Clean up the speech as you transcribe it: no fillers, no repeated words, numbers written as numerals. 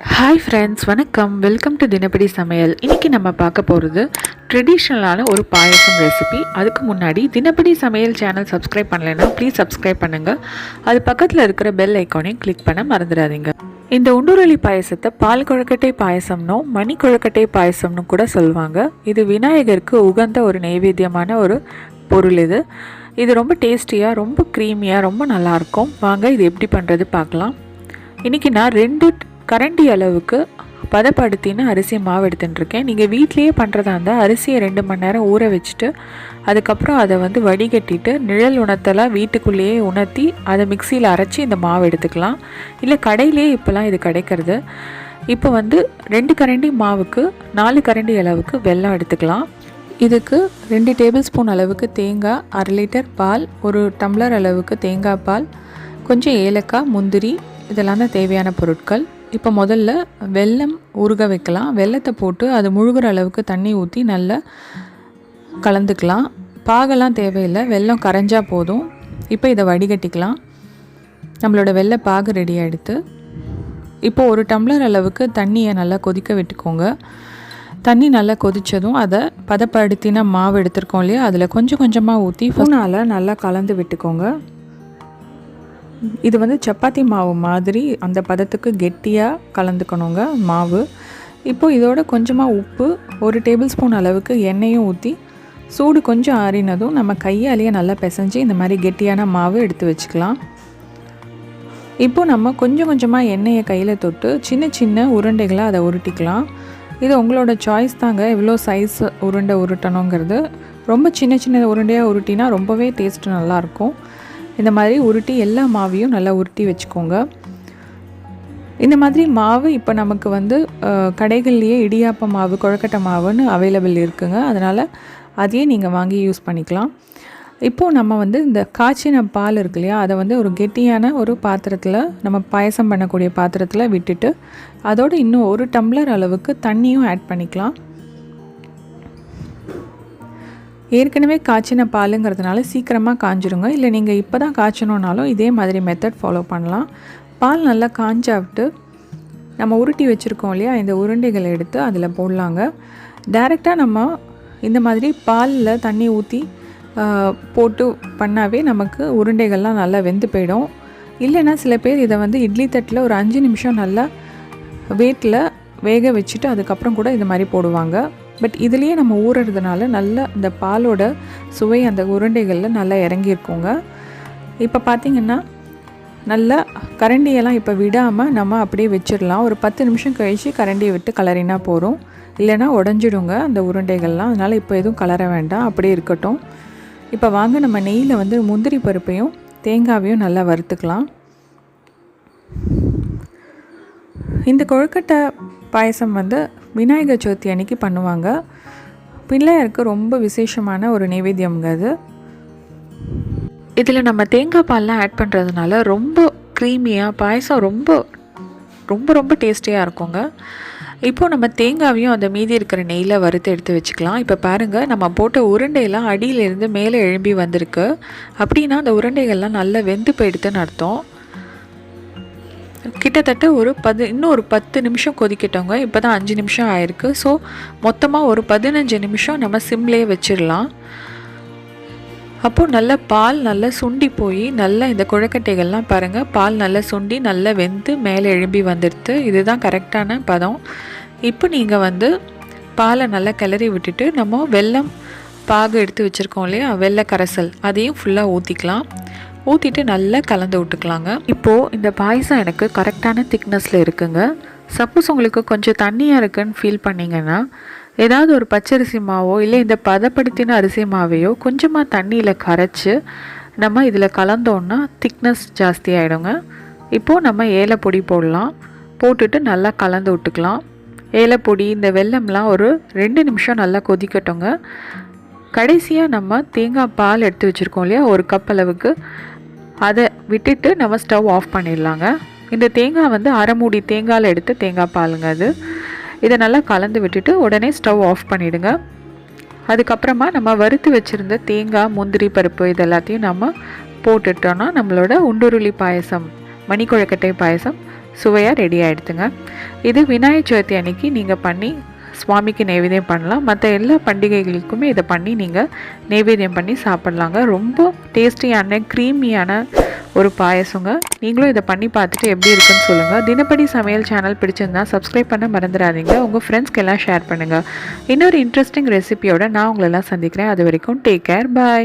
Hi friends, வணக்கம். Welcome to தினப்படி சமையல். இன்றைக்கி நம்ம பார்க்க போகிறது ட்ரெடிஷ்னலான ஒரு பாயசம் ரெசிபி. அதுக்கு முன்னாடி தினப்படி சமையல் சேனல் சப்ஸ்கிரைப் பண்ணலைன்னா ப்ளீஸ் சப்ஸ்கிரைப் பண்ணுங்கள். அது பக்கத்தில் இருக்கிற பெல் ஐக்கானையும் கிளிக் பண்ண மறந்துடாதீங்க. இந்த உண்டுருளி பாயசத்தை பால் கொழுக்கட்டை பாயசம்னும் மணி கொழுக்கட்டை பாயசம்னு கூட சொல்லுவாங்க. இது விநாயகருக்கு உகந்த ஒரு நைவேத்தியமான ஒரு பொருள். இது ரொம்ப டேஸ்டியாக, ரொம்ப க்ரீமியாக, ரொம்ப நல்லாயிருக்கும். வாங்க இது எப்படி பண்ணுறது பார்க்கலாம். இன்றைக்கி நான் 2 கரண்டி அளவுக்கு பதப்படுத்தின அரிசி மாவு எடுத்துட்டுருக்கேன். நீங்கள் வீட்லேயே பண்ணுறதா இருந்தால் அரிசியை 2 மணி நேரம் ஊற வச்சுட்டு அதுக்கப்புறம் அதை வடிகட்டிட்டு நிழல் உணர்த்தலாம் வீட்டுக்குள்ளேயே உணர்த்தி அதை மிக்சியில் அரைச்சி இந்த மாவு எடுத்துக்கலாம். இல்லை கடையிலே இப்போலாம் இது கிடைக்கிறது. இப்போ 2 கரண்டி மாவுக்கு 4 கரண்டி அளவுக்கு வெல்லம் எடுத்துக்கலாம். இதுக்கு 2 டேபிள் ஸ்பூன் அளவுக்கு தேங்காய், 1/2 லிட்டர் பால், 1 டம்ளர் அளவுக்கு தேங்காய் பால், கொஞ்சம் ஏலக்காய், முந்திரி, இதெல்லாம் தான் தேவையான பொருட்கள். இப்போ முதல்ல வெல்லம் உருக வைக்கலாம். வெல்லத்தை போட்டு அது முழுகிற அளவுக்கு தண்ணி ஊற்றி நல்லா கலந்துக்கலாம். பாகெல்லாம் தேவையில்லை, வெல்லம் கரைஞ்சா போதும். இப்போ இதை வடிகட்டிக்கலாம். நம்மளோட வெள்ளை பாகு ரெடி ஆகிடுது. இப்போது 1 டம்ளர் அளவுக்கு தண்ணியை நல்லா கொதிக்க விட்டுக்கோங்க. தண்ணி நல்லா கொதித்ததும் அதை பதப்படுத்தின மாவு எடுத்துருக்கோம் இல்லையா, அதில் கொஞ்சம் கொஞ்சமாக ஊற்றி ஸ்பூனால் நல்லா கலந்து விட்டுக்கோங்க. இது சப்பாத்தி மாவு மாதிரி அந்த பதத்துக்கு கெட்டியாக கலந்துக்கணுங்க மாவு. இப்போது இதோட கொஞ்சமாக உப்பு, 1 டேபிள் ஸ்பூன் அளவுக்கு எண்ணெயும் ஊற்றி சூடு கொஞ்சம் ஆறினதும் நம்ம கையாலேயே நல்லா பிசைஞ்சு இந்த மாதிரி கெட்டியான மாவு எடுத்து வச்சுக்கலாம். இப்போது நம்ம கொஞ்சம் கொஞ்சமாக எண்ணெயை கையில் தொட்டு சின்ன சின்ன உருண்டைகளாக அதை உருட்டிக்கலாம். இது உங்களோட சாய்ஸ் தாங்க, எவ்வளோ சைஸ் உருண்டை உருட்டணுங்கிறது. ரொம்ப சின்ன சின்ன உருண்டையாக உருட்டினா ரொம்பவே டேஸ்ட்டு நல்லாயிருக்கும். இந்த மாதிரி உருட்டி எல்லா மாவையும் நல்லா உருட்டி வச்சுக்கோங்க. இந்த மாதிரி மாவு இப்போ நமக்கு கடைகள்லேயே இடியாப்ப மாவு, கொழுக்கட்டை மாவுன்னு அவைலபிள் இருக்குங்க. அதனால் அதையே நீங்கள் வாங்கி யூஸ் பண்ணிக்கலாம். இப்போது நம்ம இந்த காய்ச்சின பால் இருக்கு இல்லையா, அதை ஒரு கெட்டியான ஒரு பாத்திரத்தில், நம்ம பாயசம் பண்ணக்கூடிய பாத்திரத்தில் விட்டுட்டு அதோடு இன்னும் 1 டம்ளர் அளவுக்கு தண்ணியும் ஆட் பண்ணிக்கலாம். ஏற்கனவே காய்ச்சின பாலுங்கிறதுனால சீக்கிரமாக காஞ்சிருங்க. இல்லை நீங்கள் இப்போ தான் காய்ச்சணுன்னாலும் இதே மாதிரி மெத்தட் ஃபாலோ பண்ணலாம். பால் நல்லா காஞ்சாவிட்டு நம்ம உருட்டி வச்சுருக்கோம் இல்லையா, இந்த உருண்டைகளை எடுத்து அதில் போடலாங்க. டைரெக்டாக நம்ம இந்த மாதிரி பாலில் தண்ணி ஊற்றி போட்டு பண்ணாவே நமக்கு உருண்டைகள்லாம் நல்லா வெந்து போயிடும். இல்லைன்னா சில பேர் இதை இட்லி தட்டில் ஒரு 5 நிமிஷம் நல்லா வெயிட்டில் வேக வச்சுட்டு அதுக்கப்புறம் கூட இது மாதிரி போடுவாங்க. பட் இதுலேயே நம்ம ஊறுறதுனால நல்லா இந்த பாலோட சுவை அந்த உருண்டைகளில் நல்லா இறங்கியிருக்குங்க. இப்போ பார்த்திங்கன்னா நல்லா கரண்டியெல்லாம் இப்போ விடாமல் நம்ம அப்படியே வச்சிடலாம். ஒரு 10 நிமிஷம் கழித்து கரண்டியை விட்டு கலரினா போகிறோம். இல்லைனா உடஞ்சிடுங்க அந்த உருண்டைகள்லாம். அதனால் இப்போ எதுவும் கலர வேண்டாம், அப்படியே இருக்கட்டும். இப்போ வாங்க நம்ம நெய்யில் முந்திரி பருப்பையும் தேங்காவையும் நல்லா வறுத்துக்கலாம். இந்த கொழுக்கட்டை பாயசம் விநாயகர் சதுர்த்தி அன்றைக்கி பண்ணுவாங்க. பிள்ளையாருக்கு ரொம்ப விசேஷமான ஒரு நைவேத்தியம்ங்க அது. இதில் நம்ம தேங்காய் பால்லாம் ஆட் பண்ணுறதுனால ரொம்ப க்ரீமியாக பாயசம் ரொம்ப ரொம்ப ரொம்ப டேஸ்டியாக இருக்குங்க. இப்போது நம்ம தேங்காவையும் அந்த மீதி இருக்கிற நெய்யில் வறுத்து எடுத்து வச்சுக்கலாம். இப்போ பாருங்கள், நம்ம போட்ட உருண்டையெல்லாம் அடியிலேருந்து மேலே எழும்பி வந்திருக்கு. அப்படின்னா அந்த உருண்டைகள்லாம் நல்லா வெந்து போயிடுதுன்னு அர்த்தம். கிட்டத்தட்ட இன்னும் ஒரு 10 நிமிஷம் கொதிக்கிட்டோங்க. இப்போ தான் 5 நிமிஷம் ஆயிருக்கு. ஸோ மொத்தமாக ஒரு 15 நிமிஷம் நம்ம சிம்லேயே வச்சிடலாம். அப்போது நல்ல பால் நல்லா சுண்டி போய் நல்லா இந்த கொழுக்கட்டைகள்லாம் பாருங்கள், பால் நல்லா சுண்டி நல்லா வெந்து மேலே எழும்பி வந்துடுது. இதுதான் கரெக்டான பதம். இப்போ நீங்கள் பாலை நல்லா கிளறி விட்டுட்டு நம்ம வெல்லம் பாகு எடுத்து வச்சுருக்கோம் இல்லையா, வெள்ளை கரைசல், அதையும் ஃபுல்லாக ஊற்றிக்கலாம். ஊற்றிட்டு நல்லா கலந்து விட்டுக்கலாங்க. இப்போது இந்த பாயசம் எனக்கு கரெக்டான திக்னஸில் இருக்குங்க. சப்போஸ் உங்களுக்கு கொஞ்சம் தண்ணியாக இருக்குன்னு ஃபீல் பண்ணிங்கன்னா ஏதாவது ஒரு பச்சரிசி மாவோ இல்லை இந்த பதப்படுத்தின அரிசி மாவையோ கொஞ்சமாக தண்ணியில் கரைச்சி நம்ம இதில் கலந்தோன்னா திக்னஸ் ஜாஸ்தி ஆகிடுங்க. இப்போது நம்ம ஏலப்பொடி போடலாம். போட்டுட்டு நல்லா கலந்து விட்டுக்கலாம். ஏலப்பொடி, இந்த வெல்லம்லாம் ஒரு 2 நிமிஷம் நல்லா கொதிக்கட்டுங்க. கடைசியாக நம்ம தேங்காய் பால் எடுத்து வச்சுருக்கோம் இல்லையா, 1 கப் அளவுக்கு, அதை விட்டுட்டு நம்ம ஸ்டவ் ஆஃப் பண்ணிடலாங்க. இந்த தேங்காய் அரை மூடி தேங்காயில் எடுத்து தேங்காய் பாலுங்க அது. இதை நல்லா கலந்து விட்டுட்டு உடனே ஸ்டவ் ஆஃப் பண்ணிவிடுங்க. அதுக்கப்புறமா நம்ம வறுத்து வச்சுருந்த தேங்காய், முந்திரி பருப்பு இது எல்லாத்தையும் நம்ம போட்டுட்டோன்னா நம்மளோட உண்டுருளி பாயசம், மணி கொழுக்கட்டை பாயசம் சுவையாக ரெடி ஆகிடுதுங்க. இது விநாயகர் சதுர்த்தி அன்னைக்கு நீங்கள் பண்ணி சுவாமிக்கு நைவேத்தியம் பண்ணலாம். மற்ற எல்லா பண்டிகைகளுக்குமே இதை பண்ணி நீங்கள் நைவேத்தியம் பண்ணி சாப்பிட்லாங்க. ரொம்ப டேஸ்டியான க்ரீமியான ஒரு பாயசங்க. நீங்களும் இதை பண்ணி பார்த்துட்டு எப்படி இருக்குன்னு சொல்லுங்கள். தினப்படி சமையல் சேனல் பிடிச்சிருந்தா சப்ஸ்கிரைப் பண்ண மறந்துடாதீங்க. உங்கள் ஃப்ரெண்ட்ஸ்க்கு எல்லாம் ஷேர் பண்ணுங்கள். இன்னொரு இன்ட்ரெஸ்டிங் ரெசிபியோட நான் உங்களெல்லாம் சந்திக்கிறேன். அது வரைக்கும் டேக் கேர், பாய்.